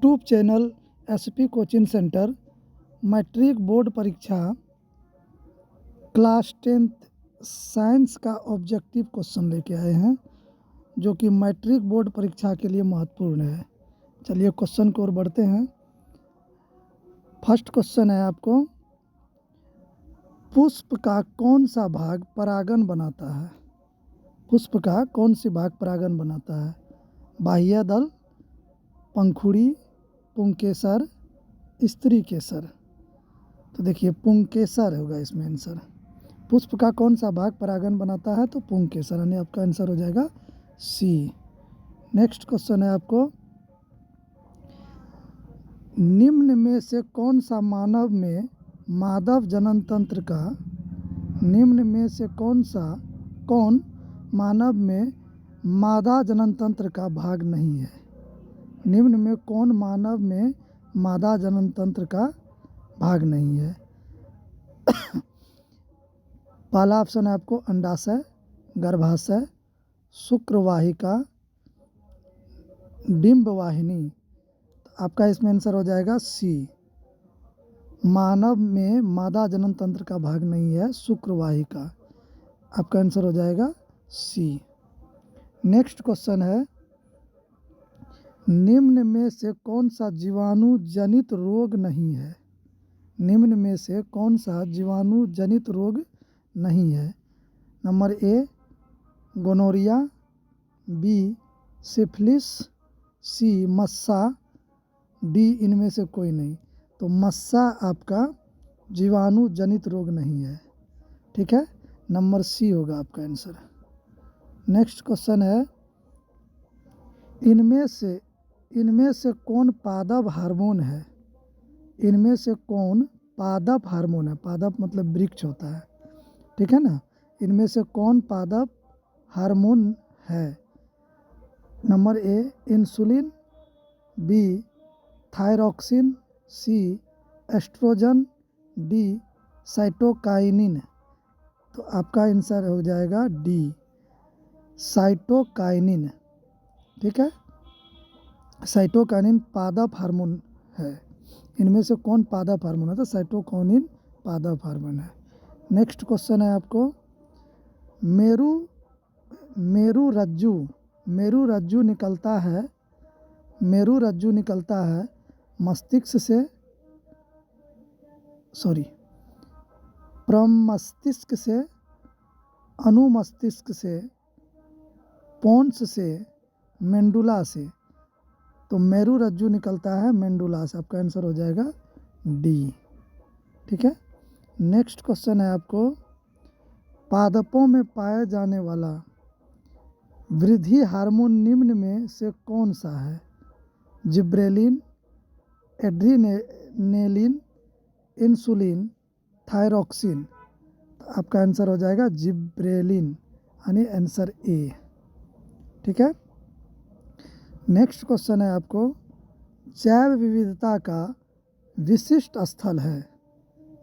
YouTube channel SP coaching centre matric board परीक्षा class 10th science का objective question लेके आए हैं जो कि मैट्रिक बोर्ड परीक्षा के लिए महत्वपूर्ण है। चलिए क्वेश्चन की ओर बढ़ते हैं। फर्स्ट क्वेश्चन है आपको, पुष्प का कौन सा भाग परागन बनाता है? पुष्प का कौन सी भाग परागन बनाता है? बाह्य दल, पंखुड़ी, पुंकेसर, स्त्री केसर। तो देखिए पुंकेसर होगा इसमें आंसर। पुष्प का कौन सा भाग परागन बनाता है? तो पुंकेसर, यानी आपका आंसर हो जाएगा सी। नेक्स्ट क्वेश्चन है आपको, निम्न में से कौन सा मानव में मानव जनन तंत्र का निम्न में से कौन मानव में मादा जनन तंत्र का भाग नहीं है? निम्न में कौन मानव में मादा जनन तंत्र का भाग नहीं है? पहला ऑप्शन है आपको अंडाशय, गर्भाशय, शुक्रवाहिका, डिंब वाहिनी। तो आपका इसमें आंसर हो जाएगा सी। मानव में मादा जनन तंत्र का भाग नहीं है शुक्रवाहिका। आपका आंसर हो जाएगा सी। नेक्स्ट क्वेश्चन है, निम्न में से कौन सा जीवाणु जनित रोग नहीं है? निम्न में से कौन सा जीवाणु जनित रोग नहीं है? Number A gonorrhoea, B syphilis, C मस्सा, डी इनमें से कोई नहीं। तो मस्सा आपका जीवाणु जनित रोग नहीं है, ठीक है, नंबर सी होगा आपका आंसर। नेक्स्ट क्वेश्चन है, इनमें से कौन पादप हार्मोन है? इनमें से कौन पादप हार्मोन है? पादप मतलब वृक्ष होता है, ठीक है ना। इनमें से कौन पादप हार्मोन है? Number A insulin, B thyroxine, C oestrogen, D cytokinin. तो आपका आंसर हो जाएगा डी साइटोकाइनिन, ठीक है। साइटोकाइनिन पादप हार्मोन है। इनमें से कौन पादप हार्मोन है? तो साइटोकाइनिन पादप हार्मोन है। नेक्स्ट क्वेश्चन है आपको, मेरु रज्जु निकलता है मस्तिष्क से, प्रमस्तिष्क से, अनुमस्तिष्क से, पोन्स से, मेंडुला से। तो मेरु रज्जु निकलता है मेंडुला से। आपका आंसर हो जाएगा डी, ठीक है। नेक्स्ट क्वेश्चन है आपको, पादपों में पाया जाने वाला वृद्धि हार्मोन निम्न में से कौन सा है? Gibberellin, adrenaline, insulin, thyroxine. तो आपका आंसर हो जाएगा जिब्रेलिन, यानी आंसर ए, ठीक है। नेक्स्ट क्वेश्चन है आपको, जैव विविधता का विशिष्ट स्थल है।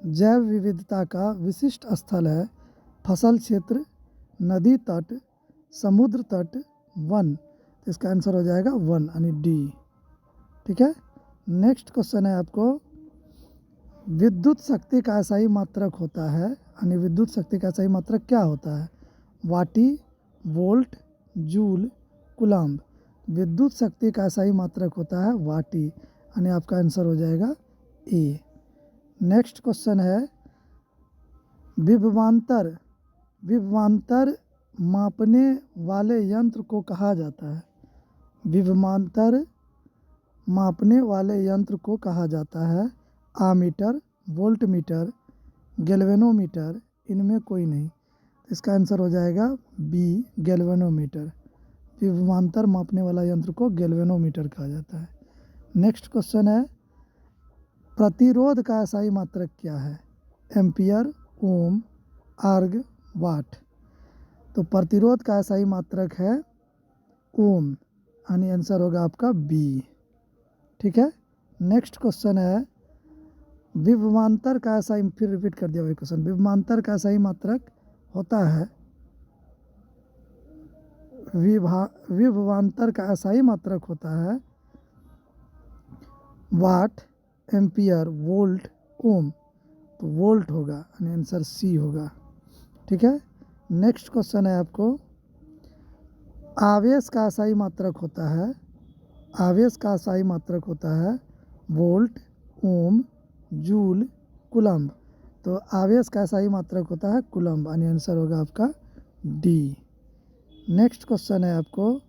जैव विविधता का विशिष्ट स्थल है फसल क्षेत्र, नदी तट, समुद्र तट, वन। तो इसका आंसर हो जाएगा वन, यानी डी, ठीक है। नेक्स्ट क्वेश्चन है आपको, विद्युत शक्ति का SI मात्रक होता है, यानी विद्युत शक्ति का SI मात्रक क्या होता है? वाटी, वोल्ट, जूल, कूलम्ब। विद्युत शक्ति का SI मात्रक होता है वाटी, यानी आपका आंसर हो जाएगा ए। नेक्स्ट क्वेश्चन है, विभवांतर मापने वाले यंत्र को कहा जाता है? विभवांतर मापने वाले यंत्र को कहा जाता है आमीटर, वोल्टमीटर, गैल्वेनोमीटर। इनमें कोई नहीं। इसका आंसर हो जाएगा बी गैल्वेनोमीटर। विभवांतर मापने वाला यंत्र को गैल्वेनोमीटर कहा जाता है। नेक्स्ट क्वेश्चन है, प्रतिरोध का SI मात्रक क्या है? एम्पियर, ओम, आर्ग, वाट। तो प्रतिरोध का SI मात्रक है ओम, यानी आंसर होगा आपका बी, ठीक है। नेक्स्ट क्वेश्चन है, विभवांतर का SI, फिर रिपीट कर दिया वही क्वेश्चन। विभवांतर का SI मात्रक होता है, विभवांतर का SI मात्रक होता है वाट, एम्पियर, वोल्ट, ओम, तो वोल्ट होगा यानी आंसर सी होगा। ठीक है। नेक्स्ट क्वेश्चन है आपको, आवेश का असाई मात्रक होता है, आवेश का असाई मात्रक होता है वोल्ट, ओम, जूल, कूलम्ब, तो आवेश का असाई मात्रक होता है कूलम्ब यानी आंसर होगा आपका डी। नेक्स्ट क्वेश्चन है आपको,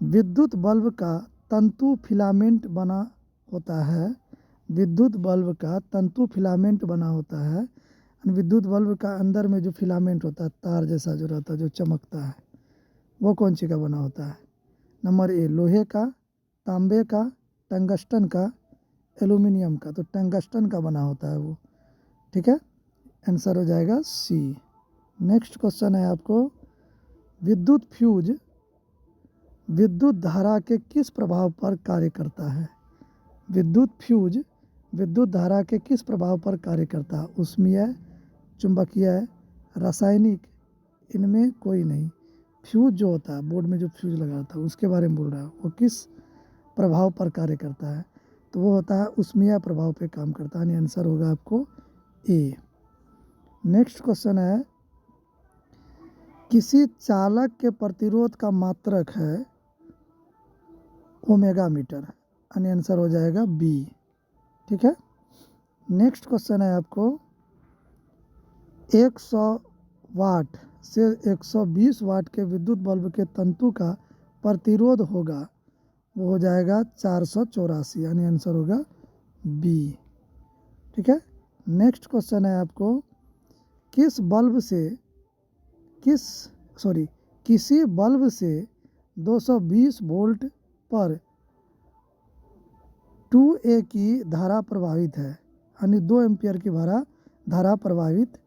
विद्युत बल्ब का तंतु फिलामेंट बना होता है, विद्युत बल्ब का तंतु फिलामेंट बना होता है, विद्युत बल्ब का अंदर में जो फिलामेंट होता है तार जैसा जो रहता है जो चमकता है वो कौन सी का बना होता है? नंबर ए लोहे का, तांबे का, टंगस्टन का, एल्यूमिनियम का, तो टंगस्टन का बना होता है वो। ठीक है, आंसर हो जाएगा सी। नेक्स्ट क्वेश्चन है आपको, विद्युत फ्यूज विद्युत धारा के किस प्रभाव पर कार्य करता है? विद्युत फ्यूज विद्युत धारा के किस प्रभाव पर कार्य करता है? ऊष्मीय, चुंबकीय, रासायनिक, इनमें कोई नहीं। फ्यूज जो होता है बोर्ड में जो फ्यूज लगा होता है उसके बारे में बोल रहा है, वो किस प्रभाव पर कार्य करता है? तो वो होता है ऊष्मीय प्रभाव पे काम करता है, यानी आंसर होगा आपको ए। नेक्स्ट क्वेश्चन है, किसी चालक के प्रतिरोध का मात्रक है ओमेगा मीटर, यानी आंसर हो जाएगा बी। ठीक है। नेक्स्ट क्वेश्चन है आपको, 100 वाट से 120 वाट के विद्युत बल्ब के तंतु का प्रतिरोध होगा, वो हो जाएगा 484, यानी आंसर होगा बी। ठीक है। नेक्स्ट क्वेश्चन है आपको, किस बल्ब से किसी बल्ब से 220 वोल्ट पर 2A की धारा प्रवाहित है, यानी 2 एम्पियर की धारा प्रवाहित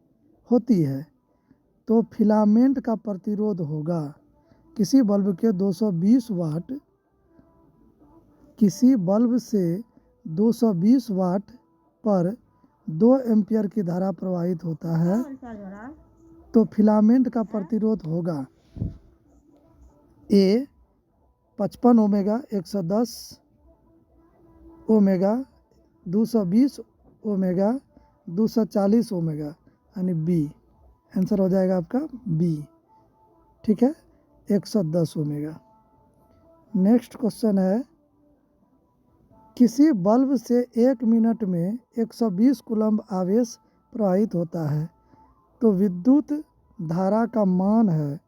होती है, तो फिलामेंट का प्रतिरोध होगा किसी बल्ब के 220 वाट किसी बल्ब से 220 वाट पर 2 एम्पियर की धारा प्रवाहित होता है, तो फिलामेंट का प्रतिरोध होगा ए 55 ओमेगा, 110 ओमेगा, 220 ओमेगा, 240 ओमेगा, यानी बी। आंसर हो जाएगा आपका बी। ठीक है, 110 ओमेगा। नेक्स्ट क्वेश्चन है, किसी बल्ब से 1 मिनट में 120 कूलम्ब आवेश प्रवाहित होता है, तो विद्युत धारा का मान है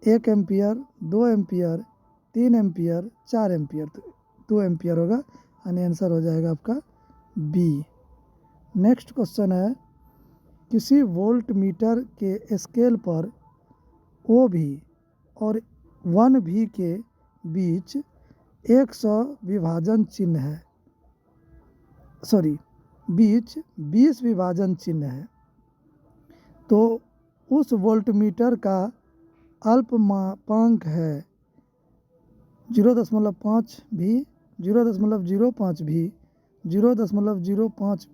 1 एम्पियर, 2 एम्पियर, 3 एम्पियर, 4 एम्पियर, तो 2 एम्पियर होगा, यानी आंसर हो जाएगा आपका बी। नेक्स्ट क्वेश्चन है, किसी वोल्ट मीटर के स्केल पर ओ भी और 1 भी के बीच 100 विभाजन चिन्ह है, बीच 20 विभाजन चिन्ह है, तो उस वोल्टमीटर का अल्पमापांक है 0.5 भी, 0.05 भी, 0.005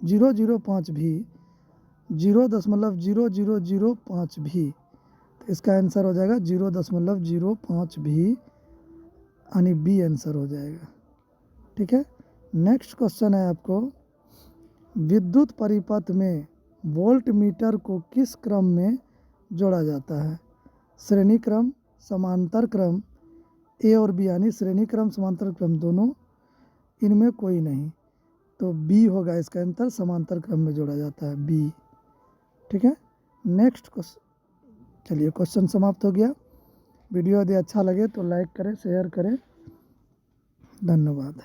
भी, 0.0005 भी, तो इसका आंसर हो जाएगा 0.05 भी, यानी बी आंसर हो जाएगा। ठीक है। नेक्स्ट क्वेश्चन है आपको, विद्युत परिपथ में वोल्ट मीटर को किस क्रम में जोड़ा जाता है? श्रेणी क्रम, समांतर क्रम, ए और बी, यानी श्रेणी क्रम समांतर क्रम दोनों, इनमें कोई नहीं, तो बी होगा इसका आंसर, समांतर क्रम में जोड़ा जाता है बी। ठीक है। नेक्स्ट क्वेश्चन, चलिए क्वेश्चन समाप्त हो गया। वीडियो यदि अच्छा लगे तो लाइक करें, शेयर करें। धन्यवाद।